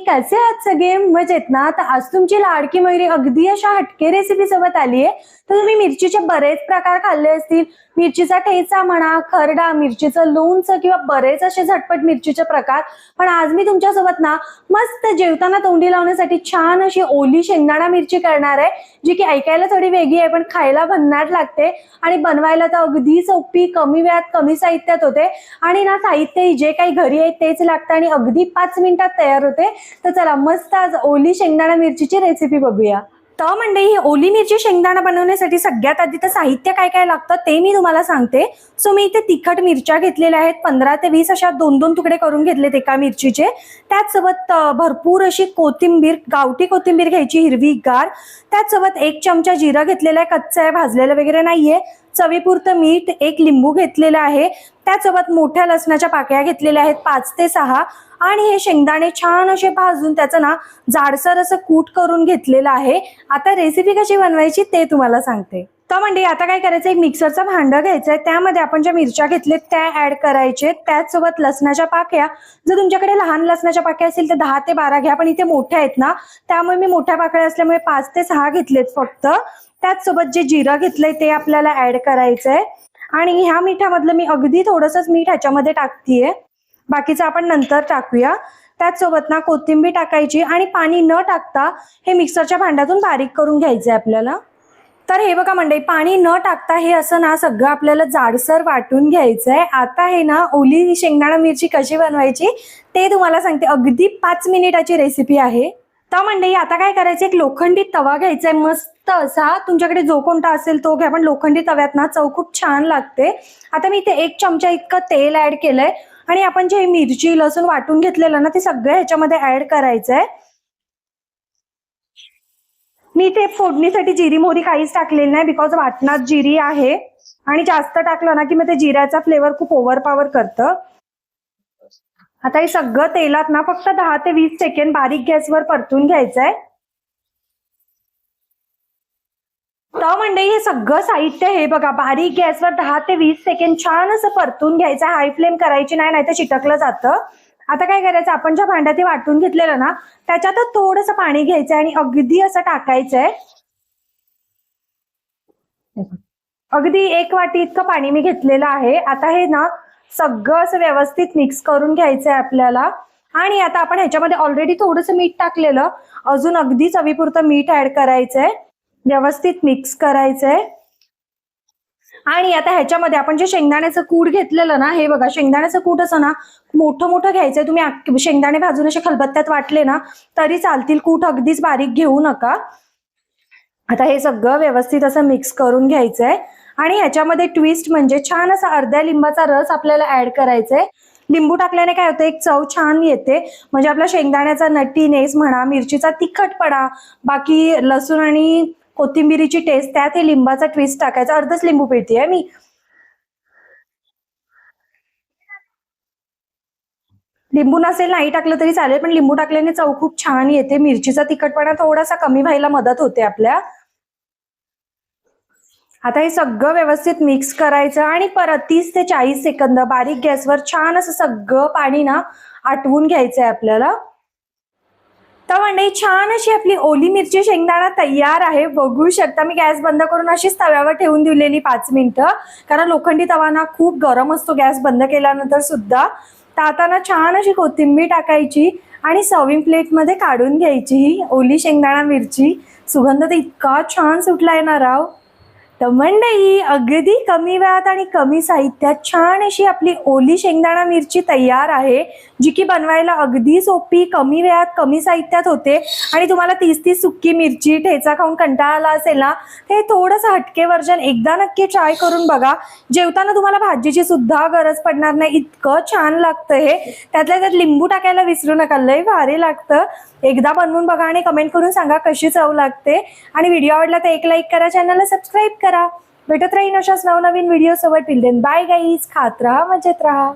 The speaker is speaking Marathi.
कसे आहात सगळे? मजेत ना? तर आज तुमची लाडकी मयुरी अगदी अशा हटके रेसिपी सोबत आली आहे. तर तुम्ही मिरचीचे बरेच प्रकार खाल्ले असतील. मिरचीचा ठेचा म्हणा, खरडा, मिरचीचं लोणचं किंवा बरेच असे झटपट मिरचीचे प्रकार. पण आज मी तुमच्यासोबत ना मस्त जेवताना तोंडी लावण्यासाठी छान अशी ओली शेंगदाणा मिरची करणार आहे, जी की ऐकायला थोडी वेगळी आहे पण खायला भन्नाट लागते आणि बनवायला तर अगदी सोपी, कमी वेळात कमी साहित्यात होते आणि ना साहित्य जे काही घरी आहे तेच लागतं आणि अगदी 5 मिनिटात तयार होते. तर चला मस्त आज ओली शेंगदाणा मिरचीची रेसिपी बघूया. तर मंडळी, ही ओली मिरची शेंगदाणा बनवण्यासाठी सगळ्यात आधी तर साहित्य काय काय लागतं ते मी तुम्हाला सांगते. सो मी इथे तिखट मिरच्या घेतलेल्या आहेत, 15 ते 20 अशा 2-2 तुकडे करून घेतलेत एका मिरचीचे. त्याचसोबत भरपूर अशी कोथिंबीर, गावठी कोथिंबीर घ्यायची हिरवीगार. त्याचसोबत 1 चमचा जिरा घेतलेला आहे, कच्चा आहे, भाजलेलं वगैरे नाहीये. चवीपुरतं मीठ, 1 लिंबू घेतलेला आहे. त्याचसोबत मोठ्या लसणाच्या पाकळ्या घेतलेल्या आहेत 5 ते 6 आणि हे शेंगदाणे छान असे भाजून त्याचं ना जाडसर असं कूट करून घेतलेलं आहे. आता रेसिपी कशी बनवायची ते तुम्हाला सांगते. तर म्हणजे आता काय करायचं, एक मिक्सरचं भांडं घ्यायचंय, त्यामध्ये आपण ज्या मिरच्या घेतल्यात त्या ऍड करायचे. त्याचसोबत लसणाच्या पाकळ्या, जर तुमच्याकडे लहान लसणाच्या पाकळ्या असतील तर 10 ते 12 घ्या, पण इथे मोठ्या आहेत ना त्यामुळे मी मोठ्या पाकळ्या असल्यामुळे 5 ते 6 घेतलेत फक्त. त्याचसोबत जे जिरं घेतलंय ते आपल्याला ऍड करायचंय आणि ह्या मिठामधलं मी अगदी थोडंसंच मीठ ह्याच्यामध्ये टाकतीये, बाकीचं आपण नंतर टाकूया. त्याचसोबत ना कोथिंबीर टाकायची आणि पाणी न टाकता हे मिक्सरच्या भांड्यातून बारीक करून घ्यायचंय आपल्याला. तर हे बघा मंडळी, पाणी न टाकता हे असं ना सगळं आपल्याला जाडसर वाटून घ्यायचंय. आता हे ना ओली शेंगदाणा मिरची कशी बनवायची ते तुम्हाला सांगते. अगदी 5 मिनिटाची रेसिपी आहे. तर मंडळी आता काय करायचं, एक लोखंडी तवा घ्यायचा आहे मस्त असा, तुमच्याकडे जो कोणता असेल तो घ्या, पण लोखंडी तव्यात ना चव खूप छान लागते. आता मी इथे 1 चमचा इतकं तेल ऍड केलंय आणि आपण जे मिरची लसूण वाटून घेतलेलं ना ते सगळं ह्याच्यामध्ये ऍड करायचंय. मी इथे फोडणीसाठी जिरी मोहरी काहीच टाकलेली नाही, बिकॉज वाटणात जिरी आहे आणि जास्त टाकलं ना की मग ते जिऱ्याचा फ्लेवर खूप ओव्हरपॉवर करतं. आता हे सगळं तेलात ना फक्त 10 ते 20 सेकंड बारीक गॅसवर परतून घ्यायचंय. तर मंडळी, हे सगळं साहित्य हे बघा बारीक गॅसवर 10 ते 20 सेकंड छान असं परतून घ्यायचं. हाय फ्लेम करायची नाही, नाहीतर चिटकलं जातं. आता काय करायचं, आपण ज्या भांड्यात ते वाटून घेतलेलं ना त्याच्यात थोडंसं पाणी घ्यायचं आणि अगदी असं टाकायचंय. अगदी 1 वाटी इतकं पाणी मी घेतलेलं आहे. आता हे ना सगळं असं व्यवस्थित मिक्स करून घ्यायचंय आपल्याला. आणि आता आपण ह्याच्यामध्ये ऑलरेडी थोडंसं मीठ टाकलेलं, अजून अगदी चवीपुरतं मीठ ऍड करायचंय, व्यवस्थित मिक्स करायचंय. आणि आता ह्याच्यामध्ये आपण जे शेंगदाण्याचं कूट घेतलेलं ना, हे बघा शेंगदाण्याचं कूट असं ना मोठं मोठं घ्यायचंय. तुम्ही शेंगदाणे भाजून असे खलबत्त्यात वाटले ना तरी चालतील, कूट अगदीच बारीक घेऊ नका. आता हे सगळं व्यवस्थित असं मिक्स करून घ्यायचंय आणि ह्याच्यामध्ये ट्विस्ट म्हणजे छान असा अर्ध्या लिंबाचा रस आपल्याला ऍड करायचंय. लिंबू टाकल्याने काय होतं, एक चव छान येते, म्हणजे आपला शेंगदाण्याचा नटीनेस म्हणा, मिरचीचा तिखटपणा, बाकी लसूण आणि कोथिंबीरीची टेस्ट, त्यात हे लिंबाचा ट्विस्ट टाकायचा. अर्धच लिंबू पिळतेय मी. लिंबू नसेल नाही टाकलं तरी चालेल, पण लिंबू टाकल्याने चव खूप छान येते. मिरचीचा तिखटपणा थोडासा कमी व्हायला मदत होते आपल्या. आता हे सगळं व्यवस्थित मिक्स करायचं आणि परत 30 ते 40 सेकंद बारीक गॅसवर छान असं सगळं पाणी ना आटवून घ्यायचंय आपल्याला. तर मंडळी, छान अशी आपली ओली मिरची शेंगदाणा तयार आहे. बघू शकता मी गॅस बंद करून अशीच तव्यावर ठेवून दिलेली 5 मिनिटं, कारण लोखंडी तवा ना खूप गरम असतो गॅस बंद केल्यानंतर सुद्धा. तर आता ना छान अशी कोथिंबीर टाकायची आणि सर्विंग प्लेटमध्ये काढून घ्यायची ही ओली शेंगदाणा मिरची. सुगंध तर इतका छान सुटलाय ना राव. तर मंडळी, अगदी कमी वेळात आणि कमी साहित्यात छान अशी आपली ओली शेंगदाणा मिरची तयार आहे, जी की बनवायला अगदी सोपी, कमी वेळात कमी साहित्यात होते. आणि तुम्हाला 30-30 सुक्की मिरची ठेचा खाऊन कंटाळा आला असेल ना, हे थोडंसं हटके वर्जन एकदा नक्की ट्राय करून बघा. जेवताना तुम्हाला भाजीची सुद्धा गरज पडणार नाही, इतकं छान लागतं हे. त्यातल्या त्यात लिंबू टाकायला विसरू नका, लय भारी लागतं. एकदा बनवून बघा आणि कमेंट करून सांगा कशी चव लागते. आणि व्हिडिओ आवडला तर एक लाईक करा, चॅनलला सबस्क्राईब करा. भेटत राहीन अशाच नवनवीन व्हिडिओ सोबत. टिल देन बाय गाईज, खात राहा, मजेत राहा.